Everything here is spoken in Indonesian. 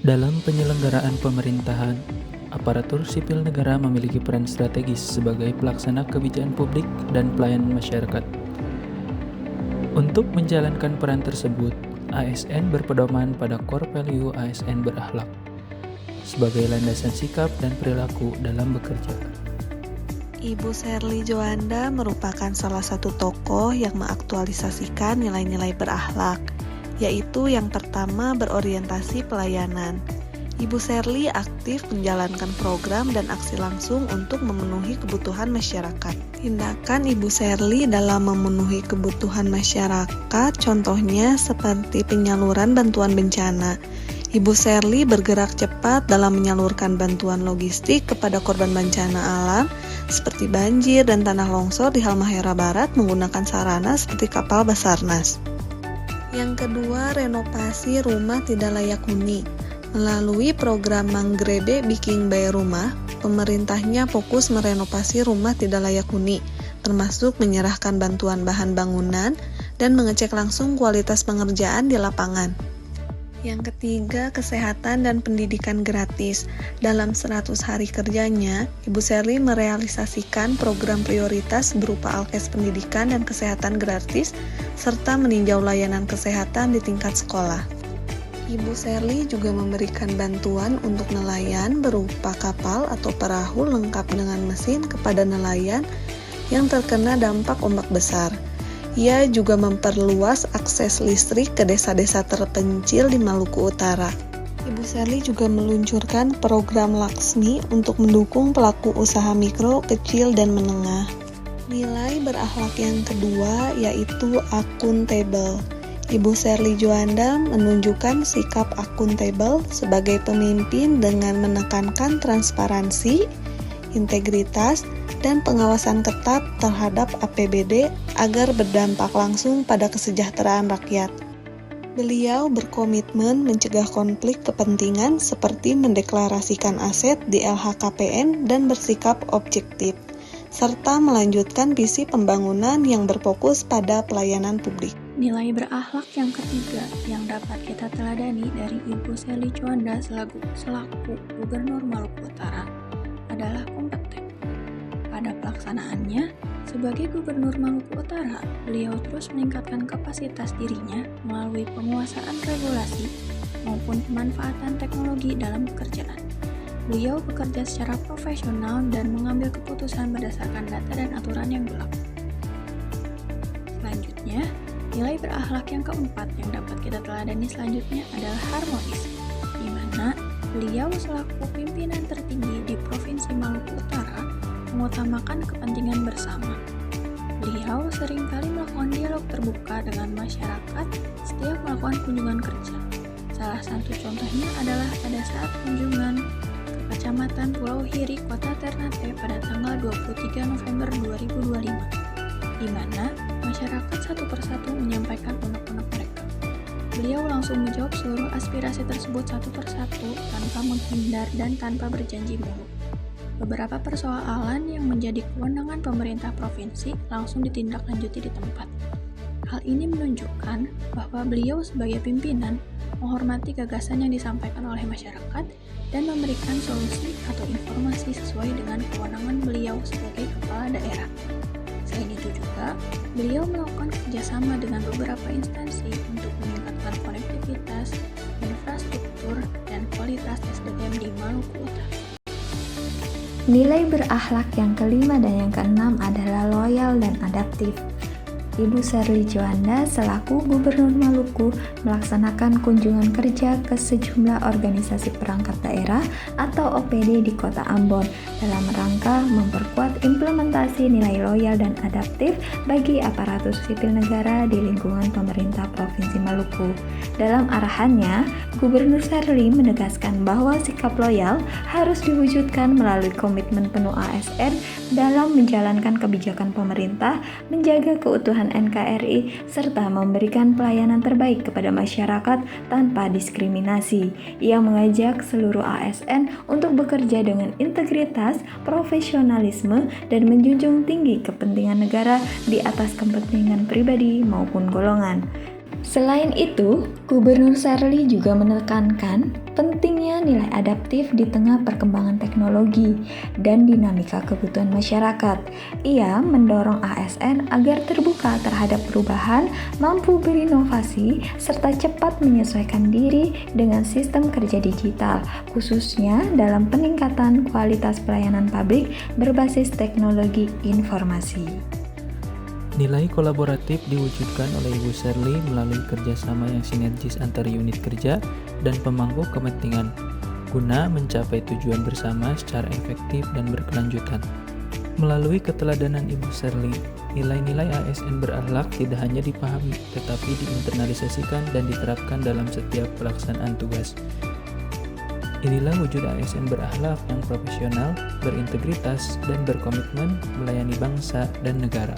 Dalam penyelenggaraan pemerintahan, aparatur sipil negara memiliki peran strategis sebagai pelaksana kebijakan publik dan pelayanan masyarakat. Untuk menjalankan peran tersebut, ASN berpedoman pada core value ASN berakhlak sebagai landasan sikap dan perilaku dalam bekerja. Ibu Sherly Joanda merupakan salah satu tokoh yang mengaktualisasikan nilai-nilai berakhlak, yaitu yang pertama berorientasi pelayanan. Ibu Sherly aktif menjalankan program dan aksi langsung untuk memenuhi kebutuhan masyarakat. Tindakan Ibu Sherly dalam memenuhi kebutuhan masyarakat contohnya seperti penyaluran bantuan bencana. Ibu Sherly bergerak cepat dalam menyalurkan bantuan logistik kepada korban bencana alam seperti banjir dan tanah longsor di Halmahera Barat menggunakan sarana seperti kapal Basarnas. Yang kedua, renovasi rumah tidak layak huni. Melalui program Manggrebe Bikin Bae Rumah, pemerintahnya fokus merenovasi rumah tidak layak huni, termasuk menyerahkan bantuan bahan bangunan dan mengecek langsung kualitas pengerjaan di lapangan. Yang ketiga, kesehatan dan pendidikan gratis. Dalam 100 hari kerjanya, Ibu Sherly merealisasikan program prioritas berupa alkes pendidikan dan kesehatan gratis, serta meninjau layanan kesehatan di tingkat sekolah. Ibu Sherly juga memberikan bantuan untuk nelayan berupa kapal atau perahu lengkap dengan mesin kepada nelayan yang terkena dampak ombak besar. Ia juga memperluas akses listrik ke desa-desa terpencil di Maluku Utara. Ibu Sherly juga meluncurkan program Laksmi untuk mendukung pelaku usaha mikro, kecil, dan menengah. Nilai berakhlak yang kedua yaitu akuntabel. Ibu Sherly Joanda menunjukkan sikap akuntabel sebagai pemimpin dengan menekankan transparansi, integritas, dan pengawasan ketat terhadap APBD agar berdampak langsung pada kesejahteraan rakyat. Beliau berkomitmen mencegah konflik kepentingan seperti mendeklarasikan aset di LHKPN dan bersikap objektif, serta melanjutkan visi pembangunan yang berfokus pada pelayanan publik. Nilai berakhlak yang ketiga yang dapat kita teladani dari Ibu Sherly Joanda selaku Gubernur Maluku Utara adalah kompeten. Pada pelaksanaannya, sebagai Gubernur Maluku Utara, beliau terus meningkatkan kapasitas dirinya melalui penguasaan regulasi maupun pemanfaatan teknologi dalam pekerjaan. Beliau bekerja secara profesional dan mengambil keputusan berdasarkan data dan aturan yang berlaku. Selanjutnya, nilai berakhlak yang keempat yang dapat kita teladani selanjutnya adalah harmonis, di mana beliau selaku pimpinan tertinggi di Provinsi Maluku Utara mengutamakan kepentingan bersama. Beliau seringkali melakukan dialog terbuka dengan masyarakat setiap melakukan kunjungan kerja. Salah satu contohnya adalah pada saat kunjungan ke Kecamatan Pulau Hiri, Kota Ternate pada tanggal 23 November 2025, di mana masyarakat satu persatu menyampaikan unek-unek mereka. Beliau langsung menjawab seluruh aspirasi tersebut satu persatu tanpa menghindar dan tanpa berjanji muluk. Beberapa persoalan yang menjadi kewenangan pemerintah provinsi langsung ditindaklanjuti di tempat. Hal ini menunjukkan bahwa beliau sebagai pimpinan menghormati gagasan yang disampaikan oleh masyarakat dan memberikan solusi atau informasi sesuai dengan kewenangan beliau sebagai kepala daerah. Selain itu juga, beliau melakukan kerjasama dengan beberapa instansi untuk meningkatkan konektivitas, infrastruktur, dan kualitas SDM di Maluku Utara. Nilai berakhlak yang kelima dan yang keenam adalah loyal dan adaptif. Ibu Sherly Joanda selaku Gubernur Maluku melaksanakan kunjungan kerja ke sejumlah organisasi perangkat daerah atau OPD di Kota Ambon dalam rangka memperkuat implementasi nilai loyal dan adaptif bagi aparatur sipil negara di lingkungan pemerintah Provinsi Maluku. Dalam arahannya, Gubernur Sherly menegaskan bahwa sikap loyal harus diwujudkan melalui komitmen penuh ASN dalam menjalankan kebijakan pemerintah, menjaga keutuhan NKRI, serta memberikan pelayanan terbaik kepada masyarakat tanpa diskriminasi. Ia mengajak seluruh ASN untuk bekerja dengan integritas, profesionalisme, dan menjunjung tinggi kepentingan negara di atas kepentingan pribadi maupun golongan. Selain itu, Gubernur Sherly juga menekankan pentingnya nilai adaptif di tengah perkembangan teknologi dan dinamika kebutuhan masyarakat. Ia mendorong ASN agar terbuka terhadap perubahan, mampu berinovasi, serta cepat menyesuaikan diri dengan sistem kerja digital, khususnya dalam peningkatan kualitas pelayanan publik berbasis teknologi informasi. Nilai kolaboratif diwujudkan oleh Ibu Sherly melalui kerjasama yang sinergis antar unit kerja dan pemangku kepentingan, guna mencapai tujuan bersama secara efektif dan berkelanjutan. Melalui keteladanan Ibu Sherly, nilai-nilai ASN berakhlak tidak hanya dipahami, tetapi diinternalisasikan dan diterapkan dalam setiap pelaksanaan tugas. Inilah wujud ASN berakhlak yang profesional, berintegritas, dan berkomitmen melayani bangsa dan negara.